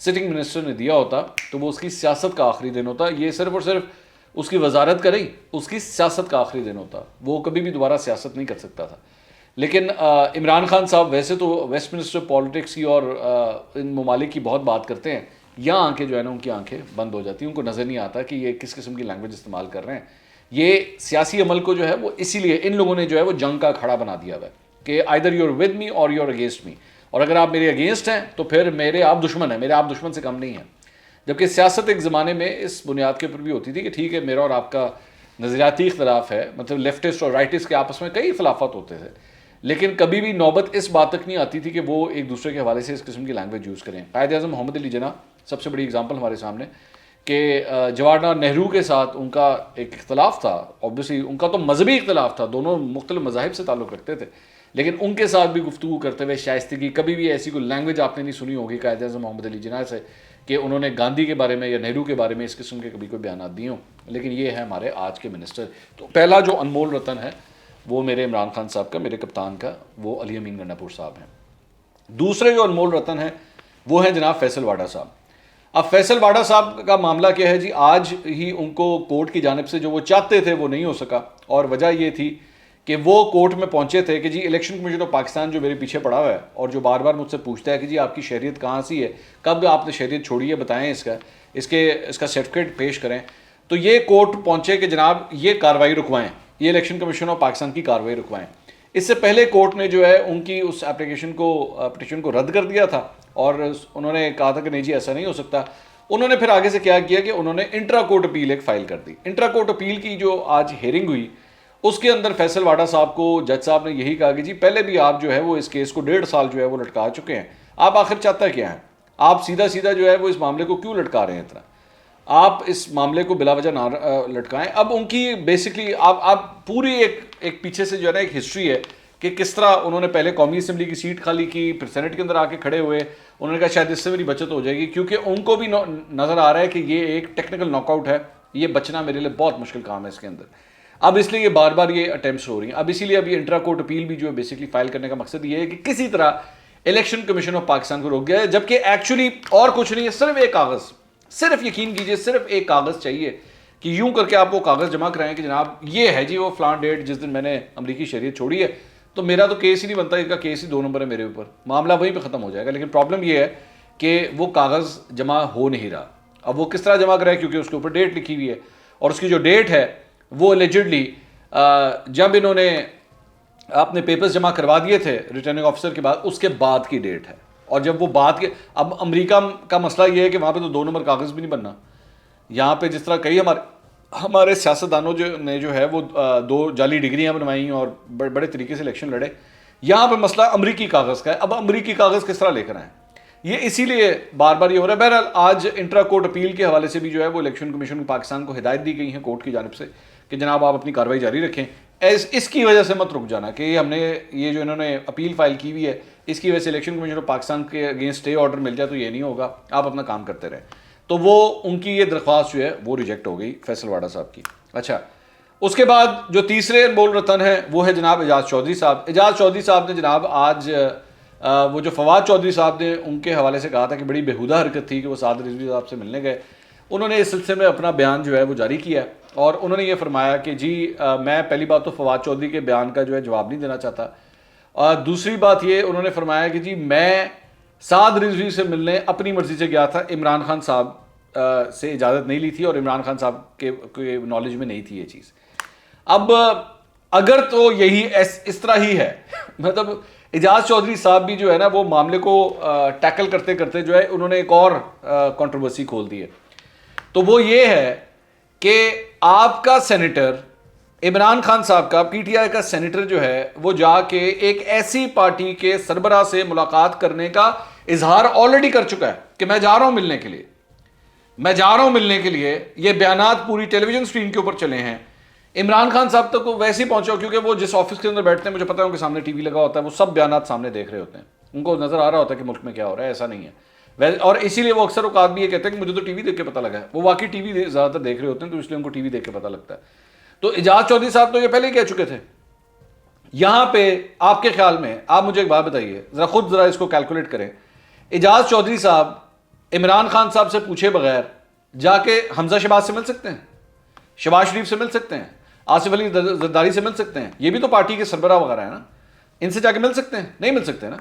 Sitting minister نے دیا ہوتا تو وہ اس کی سیاست کا آخری دن ہوتا. یہ صرف اور صرف اس کی وزارت کریں, اس کی سیاست کا آخری دن ہوتا, وہ کبھی بھی دوبارہ سیاست نہیں کر سکتا تھا. لیکن عمران خان صاحب ویسے تو ویسٹ منسٹر پالیٹکس کی اور ان ممالک کی بہت بات کرتے ہیں, یہاں آنکھیں جو ہے نا ان کی آنکھیں بند ہو جاتی ہیں, ان کو نظر نہیں آتا کہ یہ کس قسم کی لینگویج استعمال کر رہے ہیں. یہ سیاسی عمل کو جو ہے وہ اسی لیے ان لوگوں نے جو ہے وہ جنگ کا اکھڑا بنا دیا ہوا ہے کہ either you are with me or you are against me, اور اگر آپ میرے اگینسٹ ہیں تو پھر میرے آپ دشمن ہیں, میرے آپ دشمن سے کم نہیں ہیں. جبکہ سیاست ایک زمانے میں اس بنیاد کے اوپر بھی ہوتی تھی کہ ٹھیک ہے میرا اور آپ کا نظریاتی اختلاف ہے, مطلب لیفٹسٹ اور رائٹسٹ کے آپس میں کئی اختلافات ہوتے تھے, لیکن کبھی بھی نوبت اس بات تک نہیں آتی تھی کہ وہ ایک دوسرے کے حوالے سے اس قسم کی لینگویج یوز کریں. قائد اعظم محمد علی جناح سب سے بڑی اگزامپل ہمارے سامنے کہ جواہر لال نہرو کے ساتھ ان کا ایک اختلاف تھا, اوبویسلی ان کا تو مذہبی اختلاف تھا, دونوں مختلف مذاہب سے تعلق رکھتے تھے, لیکن ان کے ساتھ بھی گفتگو کرتے ہوئے شائستگی, کبھی بھی ایسی کوئی لینگویج آپ نے نہیں سنی ہوگی قائد اعظم محمد علی جناح سے کہ انہوں نے گاندھی کے بارے میں یا نہرو کے بارے میں اس قسم کے کبھی کوئی بیانات دیے ہوں. لیکن یہ ہے ہمارے آج کے منسٹر. تو پہلا جو انمول رتن ہے وہ میرے عمران خان صاحب کا, میرے کپتان کا, وہ علی امین گنڈاپور صاحب ہیں. دوسرے جو انمول رتن ہیں وہ ہیں جناب فیصل واڈا صاحب. اب فیصل واڈا صاحب کا معاملہ کیا ہے جی, آج ہی ان کو کورٹ کی جانب سے جو وہ چاہتے تھے وہ نہیں ہو سکا, اور وجہ یہ تھی کہ وہ کورٹ میں پہنچے تھے کہ جی الیکشن کمیشن آف پاکستان جو میرے پیچھے پڑا ہوا ہے اور جو بار بار مجھ سے پوچھتا ہے کہ جی آپ کی شہریت کہاں سی ہے, کب آپ نے شہریت چھوڑی ہے, بتائیں اس کا سرٹیفکیٹ پیش کریں. تو یہ کورٹ پہنچے کہ جناب یہ کارروائی رکوائیں, یہ الیکشن کمیشن آف پاکستان کی کارروائی رکوائیں. اس سے پہلے کورٹ نے جو ہے ان کی اس پٹیشن کو رد کر دیا تھا اور انہوں نے کہا تھا کہ نہیں جی ایسا نہیں ہو سکتا. انہوں نے پھر آگے سے کیا کیا کہ انہوں نے انٹرا کورٹ اپیل ایک فائل کر دی. انٹرا کورٹ اپیل کی جو آج ہیئرنگ ہوئی اس کے اندر فیصل واڈا صاحب کو جج صاحب نے یہی کہا کہ جی پہلے بھی آپ جو ہے وہ اس کیس کو 1.5 سال جو ہے وہ لٹکا چکے ہیں, آپ آخر چاہتا کیا ہیں, آپ سیدھا جو ہے وہ اس معاملے کو کیوں لٹکا رہے ہیں اتنا, آپ اس معاملے کو بلا وجہ نہ لٹکائیں. اب ان کی بیسکلی آپ پوری ایک پیچھے سے جو ہے نا ایک ہسٹری ہے کہ کس طرح انہوں نے پہلے قومی اسمبلی کی سیٹ خالی کی, پھر سینٹ کے اندر آ کے کھڑے ہوئے, انہوں نے کہا شاید اس سے میری بچت ہو جائے گی, کیونکہ ان کو بھی نظر آ رہا ہے کہ یہ ایک ٹیکنیکل ناک آؤٹ ہے, یہ بچنا میرے لیے بہت مشکل کام ہے اس کے اندر. اب اس لیے یہ بار بار یہ اٹیمپٹس ہو رہی ہیں. اب اسی لیے اب یہ انٹرا کورٹ اپیل بھی جو ہے بیسکلی فائل کرنے کا مقصد یہ ہے کہ کسی طرح الیکشن کمیشن آف پاکستان کو روک گیا ہے, جبکہ ایکچولی اور کچھ نہیں ہے, صرف ایک کاغذ, صرف یقین کیجئے صرف ایک کاغذ چاہیے کہ یوں کر کے آپ وہ کاغذ جمع کرائیں کہ جناب یہ ہے جی وہ فلان ڈیٹ جس دن میں نے امریکی شہریت چھوڑی ہے, تو میرا تو کیس ہی نہیں بنتا, اس کا کیس ہی 2 نمبر ہے میرے اوپر, معاملہ وہیں پہ ختم ہو جائے گا. لیکن پرابلم یہ ہے کہ وہ کاغذ جمع ہو نہیں رہا. اب وہ کس طرح جمع کرائے, کیونکہ اس کے اوپر ڈیٹ لکھی ہوئی ہے, اور اس کی جو ڈیٹ ہے وہ اللیجڈلی جب انہوں نے اپنے پیپرز جمع کروا دیے تھے ریٹرننگ آفیسر کے بعد, اس کے بعد کی ڈیٹ ہے. اور جب وہ بعد کے, اب امریکہ کا مسئلہ یہ ہے کہ وہاں پہ تو 2 نمبر کاغذ بھی نہیں بننا. یہاں پہ جس طرح کئی ہمارے سیاستدانوں نے جو ہے وہ 2 جعلی ڈگریاں بنوائیں اور بڑے طریقے سے الیکشن لڑے, یہاں پہ مسئلہ امریکی کاغذ کا ہے. اب امریکی کاغذ کس طرح لے کر آئیں, یہ اسی لیے بار بار یہ ہو رہا ہے. بہرحال آج انٹرا کورٹ اپیل کے حوالے سے بھی جو ہے وہ الیکشن کمیشن پاکستان کو ہدایت دی گئی ہے کورٹ کی جانب سے کہ جناب آپ اپنی کارروائی جاری رکھیں. اس کی وجہ سے مت رک جانا کہ ہم نے یہ جو انہوں نے اپیل فائل کی ہوئی ہے اس کی وجہ سے الیکشن کمیشن آف پاکستان کے اگینسٹ اسٹے آرڈر مل جائے تو یہ نہیں ہوگا, آپ اپنا کام کرتے رہیں. تو وہ ان کی یہ درخواست جو ہے وہ ریجیکٹ ہو گئی فیصل واڈا صاحب کی. اچھا, اس کے بعد جو تیسرے انمول رتن ہیں وہ ہے جناب اعجاز چودھری صاحب. اعجاز چودھری صاحب نے جناب آج وہ جو فواد چودھری صاحب نے ان کے حوالے سے کہا تھا کہ بڑی بےہودہ حرکت تھی کہ وہ سعد رضوی صاحب سے ملنے گئے, انہوں نے اس سلسلے میں اپنا بیان جو ہے وہ جاری کیا اور انہوں نے یہ فرمایا کہ جی میں پہلی بات تو فواد چودھری کے بیان کا جو ہے جواب نہیں دینا چاہتا, اور دوسری بات یہ انہوں نے فرمایا کہ جی میں سعد رضوی سے ملنے اپنی مرضی سے گیا تھا, عمران خان صاحب سے اجازت نہیں لی تھی اور عمران خان صاحب کے نالج میں نہیں تھی یہ چیز. اب اگر تو یہی اس طرح ہی ہے, مطلب اعجاز چودھری صاحب بھی جو ہے نا وہ معاملے کو ٹیکل کرتے کرتے جو ہے انہوں نے ایک اور کنٹروورسی کھول دی ہے. تو وہ یہ ہے کہ آپ کا سینیٹر عمران خان صاحب کا, پی ٹی آئی کا سینیٹر جو ہے وہ جا کے ایک ایسی پارٹی کے سربراہ سے ملاقات کرنے کا اظہار آلریڈی کر چکا ہے کہ میں جا رہا ہوں ملنے کے لیے, میں جا رہا ہوں ملنے کے لیے. یہ بیانات پوری ٹیلی ویژن اسکرین کے اوپر چلے ہیں. عمران خان صاحب تک وہ ویسے ہی پہنچا کیونکہ وہ جس آفس کے اندر بیٹھتے ہیں مجھے پتا ہے ان کے سامنے ٹی وی لگا ہوتا ہے, وہ سب بیانات سامنے دیکھ رہے ہوتے ہیں, ان کو نظر آ رہا ہوتا ہے کہ ملک میں کیا ہو رہا ہے. ایسا نہیں ہے, اور اسی لیے وہ اکثر اوقات بھی یہ کہتے ہیں کہ مجھے تو ٹی وی دیکھ کے پتا لگا ہے. وہ واقعی ٹی وی زیادہ تر دیکھ رہے ہوتے ہیں تو اس لیے ان کو ٹی وی دیکھ کے پتا لگتا ہے. تو اعجاز چودھری صاحب تو یہ پہلے ہی کہہ چکے تھے. یہاں پہ آپ کے خیال میں آپ مجھے ایک بات بتائیے, ذرا خود ذرا اس کو کیلکولیٹ کریں. اعجاز چودھری صاحب عمران خان صاحب سے پوچھے بغیر جا کے حمزہ شہباز سے مل سکتے ہیں, شہباز شریف سے مل سکتے ہیں, آصف علی زرداری سے مل سکتے ہیں, یہ بھی تو پارٹی کے سربراہ وغیرہ ہیں نا, ان سے جا کے مل سکتے ہیں؟ نہیں مل سکتے نا.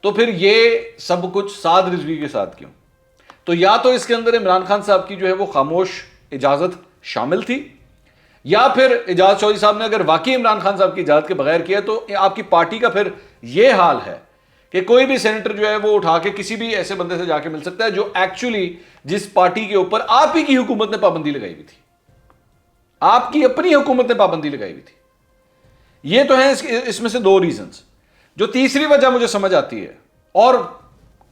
تو پھر یہ سب کچھ سعد رضوی کے ساتھ کیوں؟ تو یا تو اس کے اندر عمران خان صاحب کی جو ہے وہ خاموش اجازت شامل تھی, یا پھر اعجاز چودھری صاحب نے اگر واقعی عمران خان صاحب کی اجازت کے بغیر کیا تو آپ کی پارٹی کا پھر یہ حال ہے کہ کوئی بھی سینیٹر جو ہے وہ اٹھا کے کسی بھی ایسے بندے سے جا کے مل سکتا ہے جو ایکچولی جس پارٹی کے اوپر آپ ہی کی حکومت نے پابندی لگائی ہوئی تھی, آپ کی اپنی حکومت نے پابندی لگائی ہوئی تھی. یہ تو ہیں اس میں سے دو ریزنز. جو تیسری وجہ مجھے سمجھ آتی ہے اور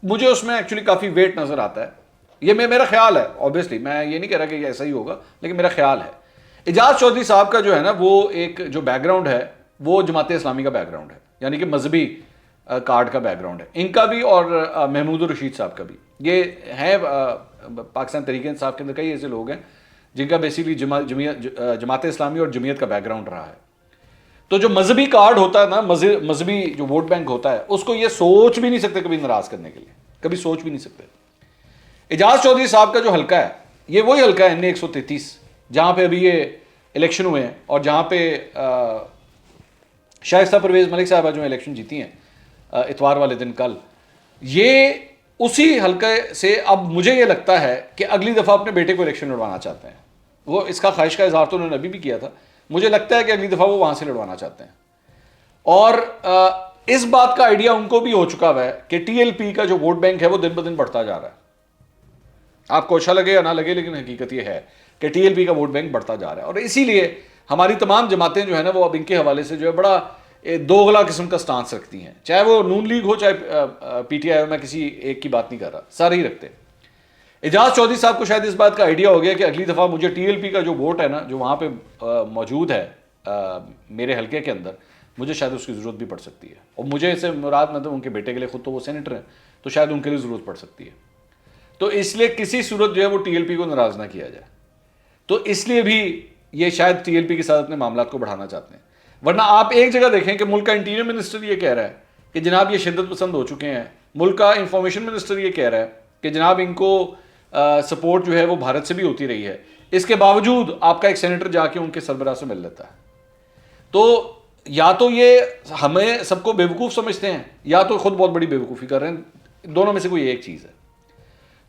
مجھے اس میں ایکچولی کافی ویٹ نظر آتا ہے, یہ میرا خیال ہے, آبویسلی میں یہ نہیں کہہ رہا کہ یہ ایسا ہی ہوگا, لیکن میرا خیال ہے اعجاز چودھری صاحب کا جو ہے نا وہ ایک جو بیک گراؤنڈ ہے وہ جماعت اسلامی کا بیک گراؤنڈ ہے, یعنی کہ مذہبی کارڈ کا بیک گراؤنڈ ہے ان کا بھی اور محمود الرشید صاحب کا بھی. یہ ہے پاکستان تحریک انصاف کے اندر کئی ایسے لوگ ہیں جن کا بیسیکلی جماعت اسلامی اور جمعیت کا بیک گراؤنڈ رہا ہے. تو جو مذہبی کارڈ ہوتا ہے نا, مذہبی جو ووٹ بینک ہوتا ہے, اس کو یہ سوچ بھی نہیں سکتے کبھی ناراض کرنے کے لیے, کبھی سوچ بھی نہیں سکتے. اعجاز چودھری صاحب کا جو حلقہ ہے یہ وہی حلقہ ہے NA 133 جہاں پہ ابھی یہ الیکشن ہوئے ہیں اور جہاں پہ شائستہ پرویز ملک صاحبہ جو الیکشن جیتی ہیں اتوار والے دن کل, یہ اسی حلقے سے اب مجھے یہ لگتا ہے کہ اگلی دفعہ اپنے بیٹے کو الیکشن لڑوانا چاہتے ہیں. وہ اس کا خواہش کا اظہار تو انہوں نے ابھی بھی کیا تھا, مجھے لگتا ہے کہ اگلی دفعہ وہ وہاں سے لڑوانا چاہتے ہیں. اور اس بات کا آئیڈیا ان کو بھی ہو چکا ہوا ہے کہ TLP کا جو ووٹ بینک ہے وہ دن بدن بڑھتا جا رہا ہے. آپ کو اچھا لگے یا نہ لگے لیکن حقیقت یہ ہے کہ TLP کا ووٹ بینک بڑھتا جا رہا ہے, اور اسی لیے ہماری تمام جماعتیں جو ہے نا وہ اب ان کے حوالے سے جو ہے بڑا دوغلا قسم کا سٹانس رکھتی ہیں, چاہے وہ نون لیگ ہو چاہے PTI ہو, میں کسی ایک کی بات نہیں کر رہا, سارے ہی رکھتے. اعجاز چودھری صاحب کو شاید اس بات کا آئیڈیا ہو گیا کہ اگلی دفعہ مجھے TLP کا جو ووٹ ہے نا جو وہاں پہ موجود ہے میرے حلقے کے اندر, مجھے شاید اس کی ضرورت بھی پڑ سکتی ہے, اور مجھے اسے مراد مطلب ان کے بیٹے کے لیے, خود تو وہ سینیٹر ہیں تو شاید ان کے لیے ضرورت پڑ سکتی ہے. تو اس لیے کسی صورت جو ہے وہ TLP کو ناراض نہ کیا جائے, تو اس لیے بھی یہ شاید TLP کے ساتھ اپنے معاملات کو بڑھانا چاہتے ہیں. ورنہ آپ ایک جگہ دیکھیں کہ ملک کا انٹیریئر منسٹر یہ کہہ رہا ہے کہ جناب یہ شدت پسند ہو چکے ہیں, ملک کا انفارمیشن منسٹر یہ کہہ رہا ہے کہ جناب ان کو سپورٹ جو ہے وہ بھارت سے بھی ہوتی رہی ہے, اس کے باوجود آپ کا ایک سینیٹر جا کے ان کے سربراہ سے مل لیتا ہے. تو یا تو یہ ہمیں سب کو بیوقوف سمجھتے ہیں یا تو خود بہت بڑی بیوقوفی کر رہے ہیں, دونوں میں سے کوئی ایک چیز ہے.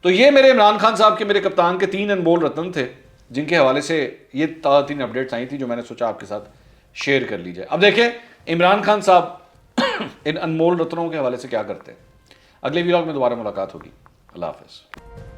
تو یہ میرے عمران خان صاحب کے, میرے کپتان کے 3 انمول رتن تھے جن کے حوالے سے یہ 3 اپڈیٹس آئی تھیں جو میں نے سوچا آپ کے ساتھ شیئر کر لی جائے. اب دیکھیں عمران خان صاحب ان انمول رتنوں کے حوالے سے کیا کرتے ہیں. اگلے ویلاگ میں دوبارہ ملاقات ہوگی. اللہ حافظ.